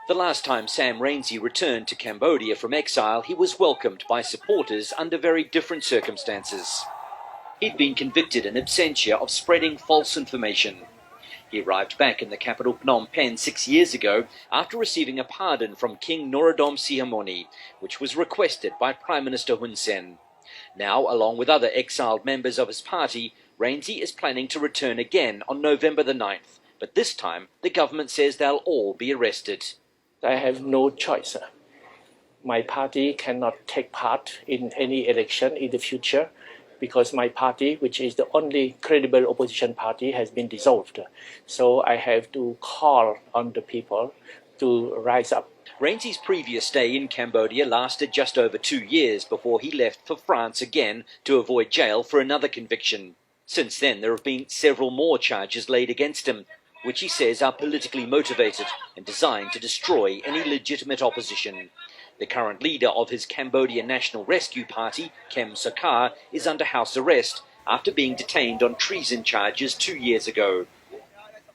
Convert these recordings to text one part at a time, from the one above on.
The last time Sam Rainsy returned to Cambodia from exile, he was welcomed by supporters under very different circumstances. He'd been convicted in absentia of spreading false information. He arrived back in the capital Phnom Penh 6 years ago after receiving a pardon from King Norodom Sihamoni, which was requested by Prime Minister Hun Sen. Now, along with other exiled members of his party, Rainsy is planning to return again on November the 9th, but this time the government says they'll all be arrested. I have no choice. My party cannot take part in any election in the future because my party, which is the only credible opposition party, has been dissolved. So I have to call on the people to rise up. Rainsy's previous stay in Cambodia lasted just over 2 years before he left for France again to avoid jail for another conviction. Since then, there have been several more charges laid against him, which he says are politically motivated and designed to destroy any legitimate opposition. The current leader of his Cambodian National Rescue Party, Kem Sokha, is under house arrest after being detained on treason charges 2 years ago.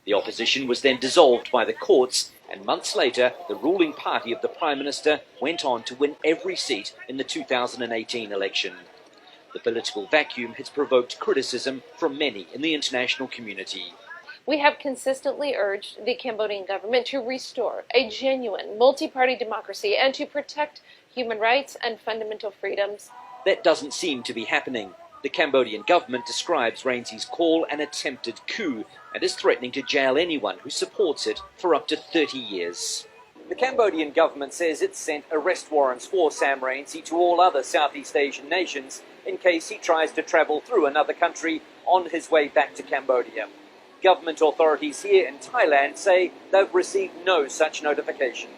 The opposition was then dissolved by the courts, and months later, the ruling party of the Prime Minister went on to win every seat in the 2018 election. The political vacuum has provoked criticism from many in the international community. We have consistently urged the Cambodian government to restore a genuine multi-party democracy and to protect human rights and fundamental freedoms. That doesn't seem to be happening. The Cambodian government describes Rainsy's call an attempted coup and is threatening to jail anyone who supports it for up to 30 years. The Cambodian government says it's sent arrest warrants for Sam Rainsy to all other Southeast Asian nations in case he tries to travel through another country on his way back to Cambodia. Government authorities here in Thailand say they've received no such notification.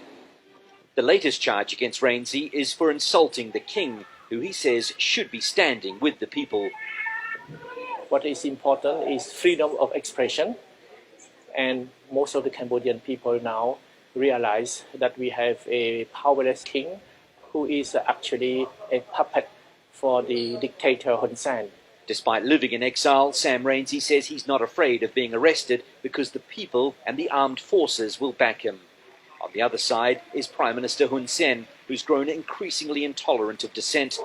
The latest charge against Rainsy is for insulting the king, who he says should be standing with the people. What is important is freedom of expression, and most of the Cambodian people now realize that we have a powerless king who is actually a puppet for the dictator Hun Sen. Despite living in exile, Sam Rainsy says he's not afraid of being arrested because the people and the armed forces will back him. On the other side is Prime Minister Hun Sen, who's grown increasingly intolerant of dissent,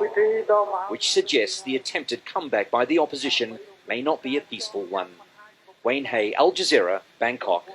which suggests the attempted comeback by the opposition may not be a peaceful one. Wayne Hay, Al Jazeera, Bangkok.